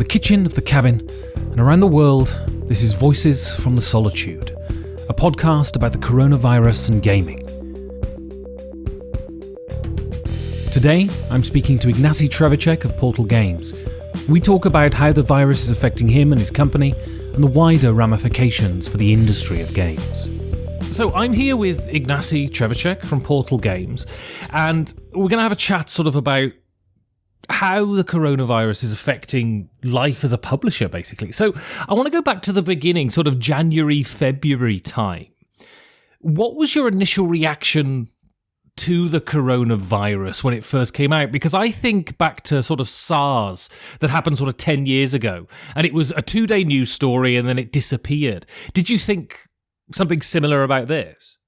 kitchen of the cabin, and around the world, this is Voices from the Solitude, a podcast about the coronavirus and gaming. Today, I'm speaking to Ignacy-Trzewiczek of Portal Games. We talk about how the virus is affecting him and his company, and the wider ramifications for the industry of games. So I'm here with Ignacy-Trzewiczek from Portal Games, and we're going to have a chat sort of about how the coronavirus is affecting life as a publisher, basically. So I want to go back to the beginning, sort of January, February time. What was your initial reaction to the coronavirus when it first came out? Because I think back to sort of SARS that happened sort of 10 years ago, and it was a 2-day news story and then it disappeared. Did you think something similar about this?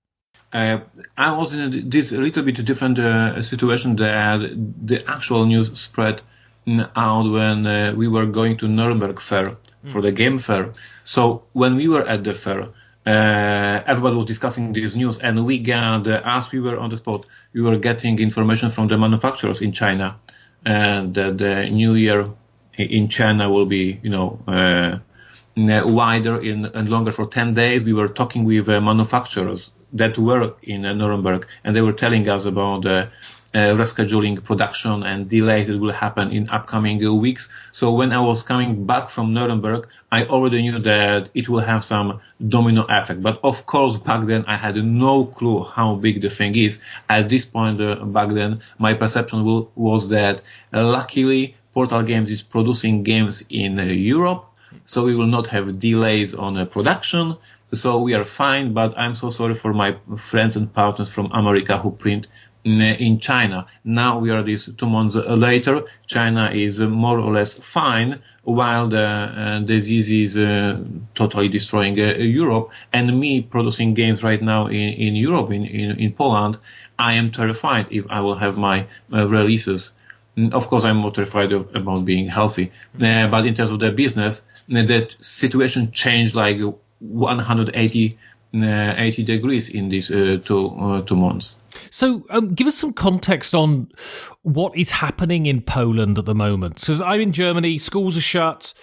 I was in this a little bit different situation. The actual news spread out when we were going to Nuremberg fair for the game fair. So when we were at the fair, everybody was discussing this news, and we got, as we were on the spot, we were getting information from the manufacturers in China, and the New Year in China will be, wider and longer for 10 days. We were talking with manufacturers that were in Nuremberg, and they were telling us about rescheduling production and delays that will happen in upcoming weeks. So when I was coming back from Nuremberg, I already knew that it will have some domino effect. But of course, back then I had no clue how big the thing is. At this point back then, my perception was that luckily Portal Games is producing games in Europe, so we will not have delays on production. So we are fine, but I'm so sorry for my friends and partners from America who print in China. Now we are this 2 months later. China is more or less fine, while the disease is totally destroying Europe. And me producing games right now in Europe, in Poland, I am terrified if I will have my releases. Of course, I'm more terrified about being healthy. But in terms of the business, that situation changed like 180 degrees in these two months. So give us some context on what is happening in Poland at the moment. So I'm in Germany, schools are shut,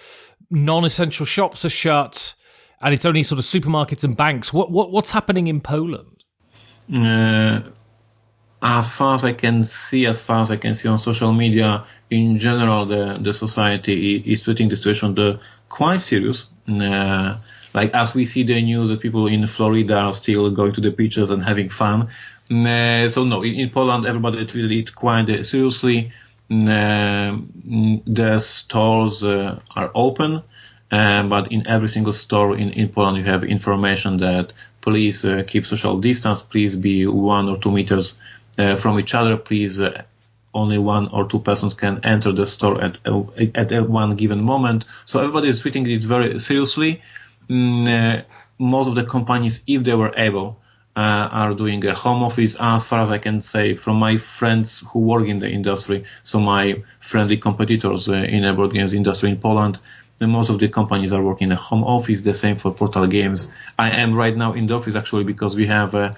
non-essential shops are shut, and it's only sort of supermarkets and banks. What's happening in Poland? As far as I can see on social media, in general, the society is treating the situation quite serious. Like as we see the news that people in Florida are still going to the beaches and having fun. So no, in Poland, everybody treated it quite seriously. The stores are open, but in every single store in Poland, you have information that please keep social distance, please be 1 or 2 meters from each other, please only 1 or 2 persons can enter the store at one given moment. So everybody is treating it very seriously. Most of the companies, if they were able, are doing a home office, as far as I can say from my friends who work in the industry. So my friendly competitors in the board games industry in Poland, most of the companies are working a home office. The same for Portal Games. I am right now in the office actually because we have a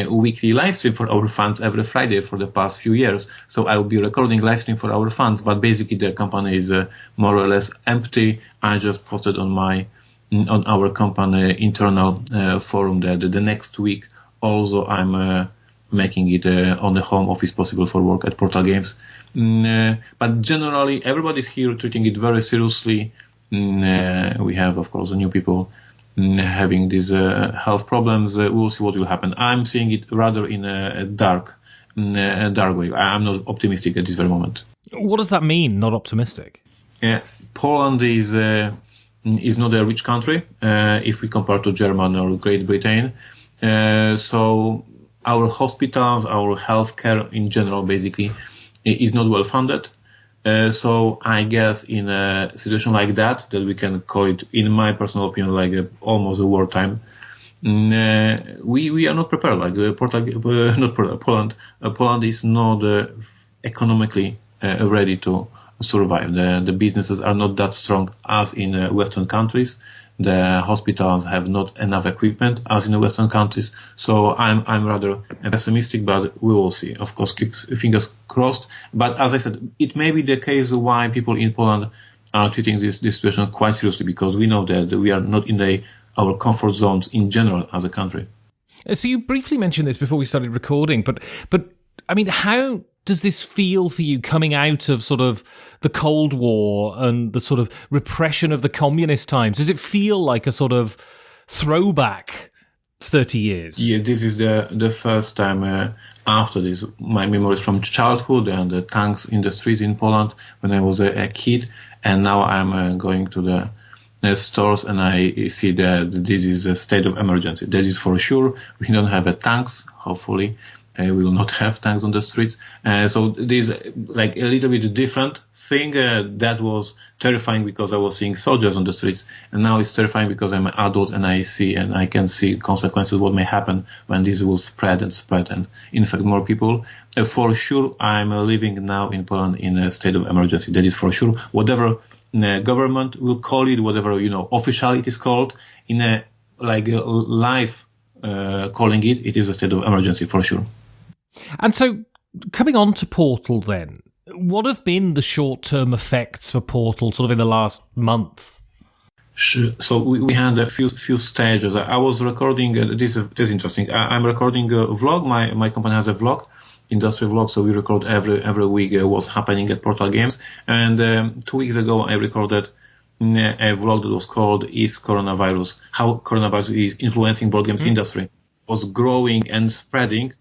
weekly live stream for our fans every Friday for the past few years. So I will be recording live stream for our fans, but basically the company is more or less empty. I just posted on our company internal forum that the next week also I'm making it on the home office possible for work at Portal Games. But generally everybody's here treating it very seriously. We have of course new people having these health problems. We'll see what will happen. I'm seeing it rather in a dark way. I'm not optimistic at this very moment. What does that mean, not optimistic? Poland is not a rich country if we compare to Germany or Great Britain. So our hospitals, our healthcare in general basically is not well funded. So I guess in a situation like that we can call it, in my personal opinion, like almost a wartime, we are not prepared. Like Poland. Poland is not economically ready to survive. The businesses are not that strong as in Western countries. The hospitals have not enough equipment as in the Western countries. So I'm rather pessimistic, but we will see. Of course, keep fingers crossed. But as I said, it may be the case why people in Poland are treating this situation quite seriously, because we know that we are not in our comfort zones in general as a country. So you briefly mentioned this before we started recording, but I mean, how does this feel for you coming out of sort of the Cold War and the sort of repression of the communist times? Does it feel like a sort of throwback 30 years? Yeah, this is the first time after this. My memories from childhood and the tanks in the streets in Poland when I was a kid, and now I'm going to the stores and I see that this is a state of emergency. That is for sure. We don't have tanks, hopefully. We will not have tanks on the streets. So this is like a little bit different thing. That was terrifying because I was seeing soldiers on the streets, and now it's terrifying because I'm an adult and I can see consequences, what may happen when this will spread and infect more people. For sure, I'm living now in Poland in a state of emergency. That is for sure. Whatever government will call it, whatever officially it is called, in a life calling it is a state of emergency for sure. And so, coming on to Portal then, what have been the short-term effects for Portal sort of in the last month? So we had a few stages. I was recording, this is interesting, I'm recording a vlog. My company has a vlog, industry vlog, so we record every week what's happening at Portal Games. And 2 weeks ago I recorded a vlog that was called Is Coronavirus? How Coronavirus is influencing board games industry. It was growing and spreading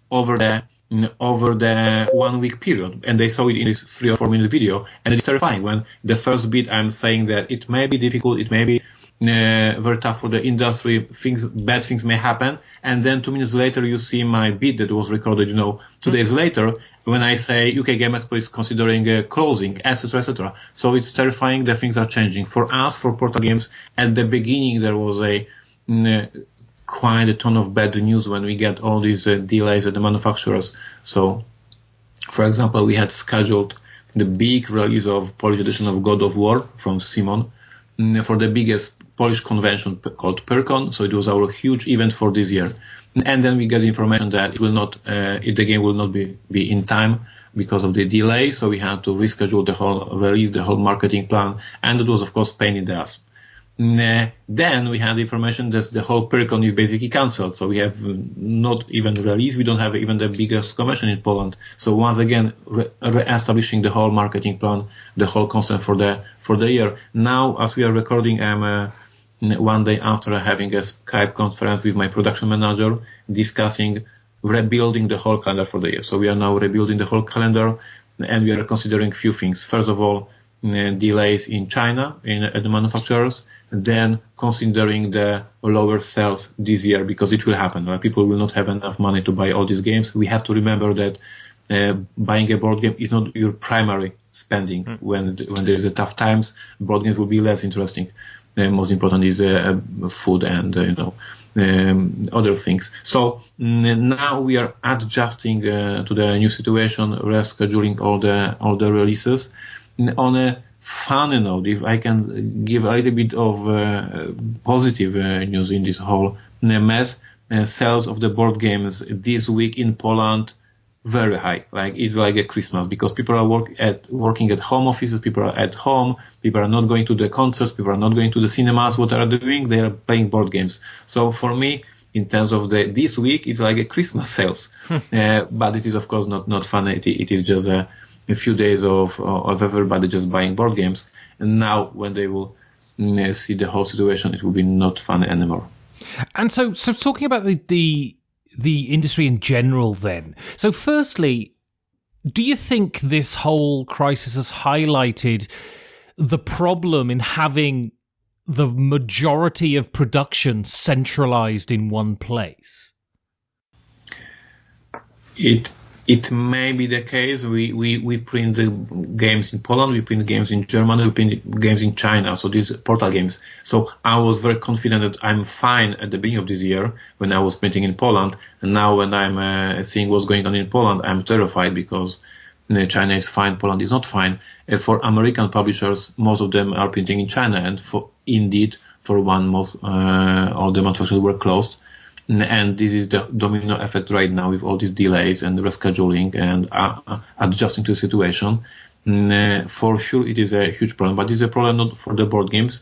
over the 1 week period, and they saw it in this 3 or 4 minute video, and it's terrifying. When the first bit I'm saying that it may be difficult, it may be very tough for the industry, bad things may happen, and then 2 minutes later you see my bit that was recorded 2 days later, when I say UK Game Expo is considering closing, etc., etc. So it's terrifying that things are changing. For us, for Portal Games, at the beginning there was quite a ton of bad news when we get all these delays at the manufacturers. So, for example, we had scheduled the big release of Polish edition of God of War from Simon for the biggest Polish convention called PyrCon. So it was our huge event for this year. And then we get information that it will not, the game will not be in time because of the delay. So we had to reschedule the whole release, the whole marketing plan, and it was of course pain in the ass. Then we had information that the whole PyrCon is basically cancelled, so we have not even released. We don't have even the biggest convention in Poland. So once again, re-establishing the whole marketing plan, the whole concept for the year. Now, as we are recording, I'm 1 day after having a Skype conference with my production manager, discussing rebuilding the whole calendar for the year. So we are now rebuilding the whole calendar, and we are considering a few things. First of all, delays in China at the manufacturers. Then considering the lower sales this year, because it will happen. People will not have enough money to buy all these games. We have to remember that buying a board game is not your primary spending. When there is a tough times, board games will be less interesting. The most important is food and other things. So now we are adjusting to the new situation, rescheduling all the releases. On a funny note, if I can give a little bit of positive news in this whole mess, sales of the board games this week in Poland very high. It's like a Christmas, because people are working at home offices, people are at home, people are not going to the concerts, people are not going to the cinemas. What are they doing? They are playing board games. So for me, in terms of this week, it's like a Christmas sales. But it is of course not funny. It is just a few days of everybody just buying board games. And now when they will see the whole situation, it will be not fun anymore. And so talking about the industry in general then. So firstly, do you think this whole crisis has highlighted the problem in having the majority of production centralized in one place? It may be the case. We print the games in Poland, we print games in Germany, we print games in China, so these Portal games. So I was very confident that I'm fine at the beginning of this year when I was printing in Poland, and now when I'm seeing what's going on in Poland, I'm terrified because China is fine, Poland is not fine. For American publishers, most of them are printing in China, and for one, most all the manufacturers were closed. And this is the domino effect right now with all these delays and rescheduling and adjusting to the situation. For sure it is a huge problem, but it's a problem not for the board games.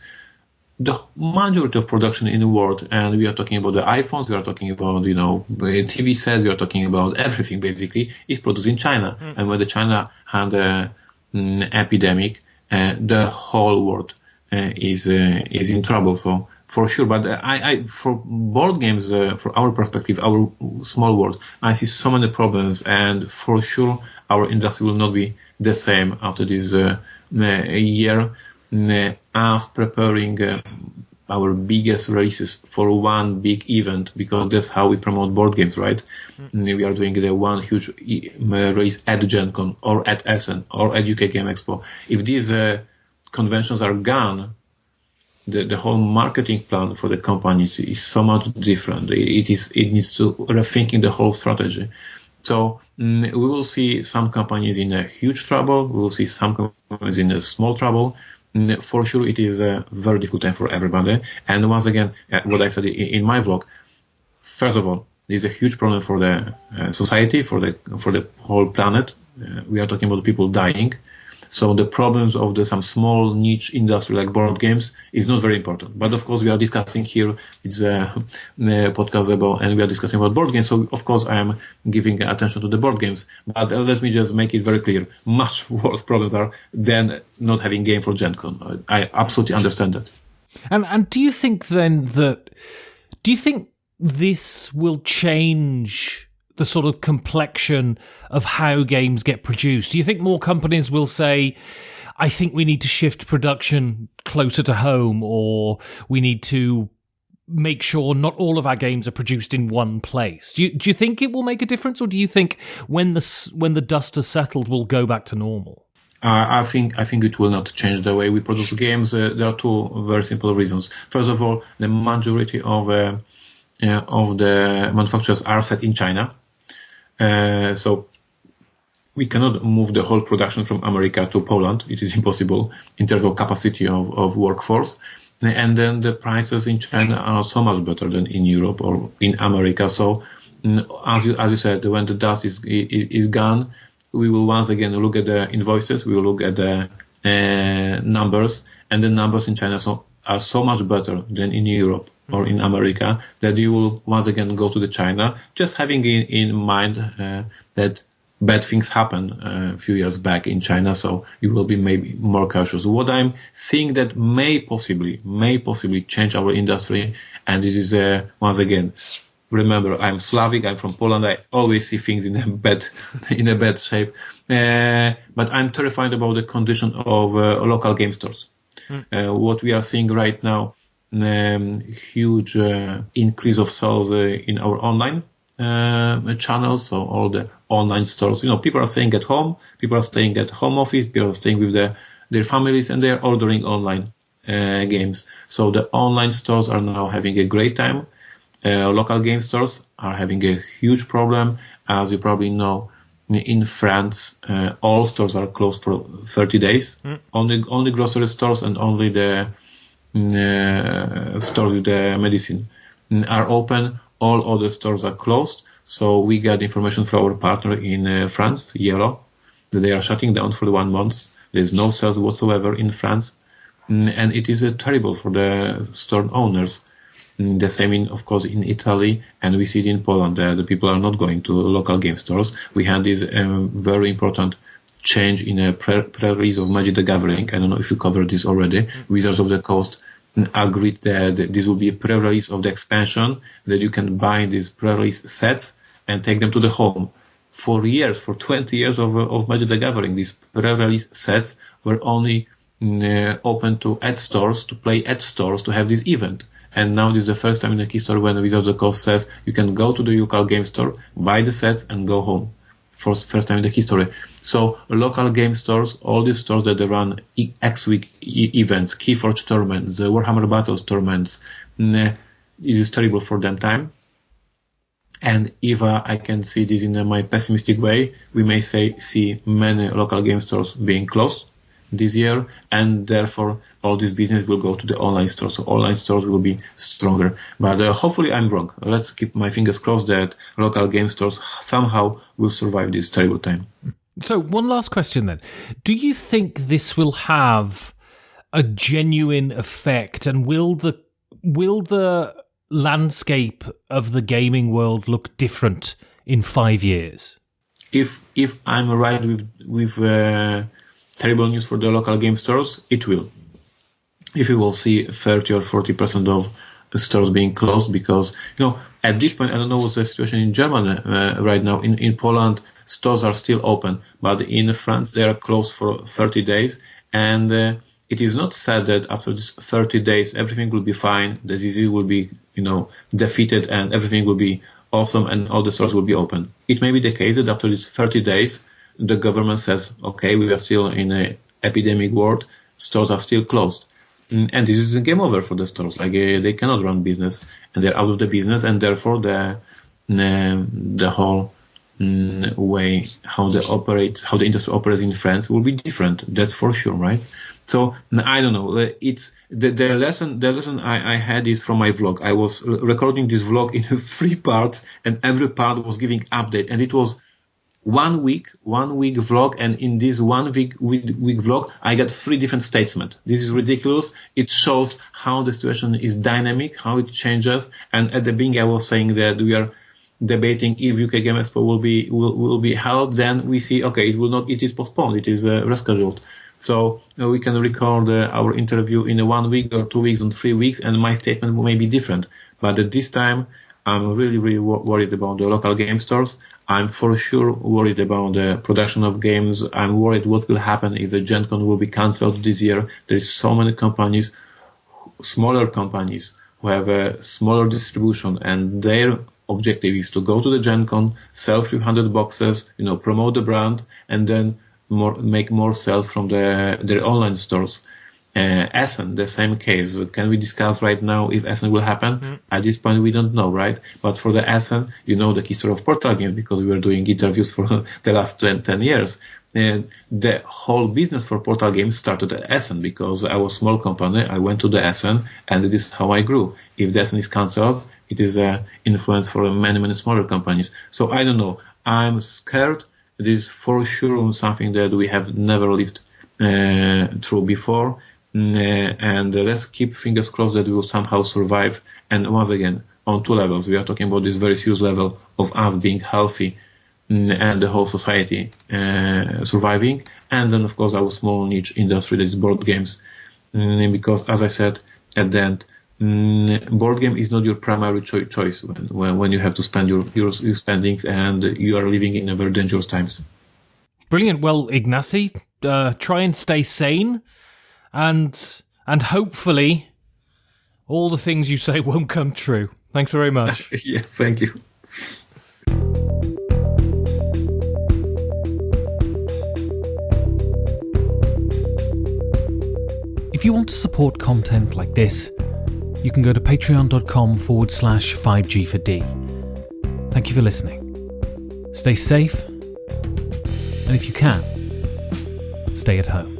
The majority of production in the world, and we are talking about the iPhones, we are talking about, TV sets, we are talking about everything basically, is produced in China. And when the China had an epidemic, the whole world is in trouble. So for sure, but for board games, for our perspective, our small world, I see so many problems, and for sure our industry will not be the same after this year. Us preparing our biggest releases for one big event, because that's how we promote board games, right? We are doing the one huge release at Gen Con or at Essen or at UK Game Expo. If these conventions are gone, the whole marketing plan for the companies is so much different. It needs to rethinking the whole strategy. So we will see some companies in a huge trouble. We will see some companies in a small trouble. For sure, it is a very difficult time for everybody. And once again, what I said in my vlog, first of all, there is a huge problem for the society, for the whole planet. We are talking about people dying. So the problems of some small niche industry like board games is not very important. But of course, we are discussing here, it's a podcast about, and we are discussing about board games. So of course, I am giving attention to the board games. But let me just make it very clear. Much worse problems are than not having game for Gen Con. I absolutely understand that. And do you think then do you think this will change the sort of complexion of how games get produced? Do you think more companies will say, I think we need to shift production closer to home, or we need to make sure not all of our games are produced in one place? Do you think it will make a difference, or do you think when the dust has settled, we'll go back to normal? I think it will not change the way we produce games. There are two very simple reasons. First of all, the majority of the manufacturers are set in China. So we cannot move the whole production from America to Poland. It is impossible in terms of capacity of workforce. And then the prices in China are so much better than in Europe or in America. So as you said, when the dust is gone, we will once again look at the invoices. We will look at the numbers, and the numbers in China are so much better than in Europe or in America, that you will once again go to the China, just having in mind that bad things happened a few years back in China, so you will be maybe more cautious. What I'm seeing that may possibly change our industry, and this is once again, remember, I'm Slavic, I'm from Poland, I always see things in a bad shape, but I'm terrified about the condition of local game stores. What we are seeing right now, huge increase of sales in our online channels, so all the online stores. People are staying at home, people are staying at home office, people are staying with their families, and they are ordering online games. So the online stores are now having a great time. Local game stores are having a huge problem. As you probably know, in France, all stores are closed for 30 days. Only grocery stores and only the stores with the medicine are open. All other stores are closed. So we got information from our partner in France, Yellow, that they are shutting down for 1 month. There's no sales whatsoever in France. And it is terrible for the store owners. The same, of course, in Italy, and we see it in Poland. The people are not going to local game stores. We had this very important change in a pre-release of Magic the Gathering. I don't know if you covered this already. Wizards of the Coast agreed that this will be a pre-release of the expansion, that you can buy these pre-release sets and take them to the home. For 20 years of Magic the Gathering, these pre-release sets were only open to ad stores, to play at stores, to have this event. And now this is the first time in the history when Wizards of the Coast says you can go to the local game store, buy the sets, and go home. First time in the history. So local game stores, all these stores that they run X-Week events, Keyforge tournaments, Warhammer Battles tournaments, it is terrible for them time. And if I can see this in my pessimistic way, we may see many local game stores being closed this year, and therefore all this business will go to the online stores. So online stores will be stronger. But hopefully I'm wrong. Let's keep my fingers crossed that local game stores somehow will survive this terrible time. So one last question then. Do you think this will have a genuine effect, and will the landscape of the gaming world look different in 5 years? If I'm right with terrible news for the local game stores, it will. If you will see 30 or 40% of the stores being closed, because at this point, I don't know what's the situation in Germany right now. In Poland, stores are still open, but in France they are closed for 30 days, and it is not said that after this 30 days everything will be fine, the disease will be defeated, and everything will be awesome, and all the stores will be open. It may be the case that after these 30 days, the government says, okay, we are still in an epidemic world, stores are still closed. And this is a game over for the stores. Like they cannot run business, and they're out of the business, and therefore the whole way how the industry operates in France will be different. That's for sure, right? So I don't know. It's the lesson. The lesson I had is from my vlog. I was recording this vlog in 3 parts, and every part was giving update, and it was 1 week vlog, and in this 1 week vlog, I got 3 different statements. This is ridiculous. It shows how the situation is dynamic, how it changes. And at the beginning, I was saying that we are debating if UK Game Expo will be held. Then we see, okay, it will not. It is postponed. It is rescheduled. So we can record our interview in 1 week or 2 weeks or 3 weeks, and my statement may be different. But at this time, I'm really, really worried about the local game stores. I'm for sure worried about the production of games. I'm worried what will happen if the Gen Con will be cancelled this year. There is so many companies, smaller companies, who have a smaller distribution, and their objective is to go to the Gen Con, sell 300 boxes, promote the brand, and then make more sales from their online stores. Essen, the same case. Can we discuss right now if Essen will happen? At this point, we don't know, right? But for the Essen, the history of Portal Games, because we were doing interviews for the last 10 years. The whole business for Portal Games started at Essen, because I was a small company. I went to the Essen, and this is how I grew. If the Essen is cancelled, it is an influence for many, many smaller companies. So I don't know. I'm scared. It is for sure something that we have never lived through before. And let's keep fingers crossed that we will somehow survive. And once again, on 2 levels, we are talking about this very serious level of us being healthy and the whole society surviving. And then, of course, our small niche industry, that is board games. Because, as I said at the end, board game is not your primary choice when you have to spend your spendings, and you are living in a very dangerous times. Brilliant. Well, Ignacy, try and stay sane. And hopefully all the things you say won't come true. Thanks very much. Yeah, thank you. If you want to support content like this, you can go to patreon.com/5G4D. Thank you for listening. Stay safe, and if you can, stay at home.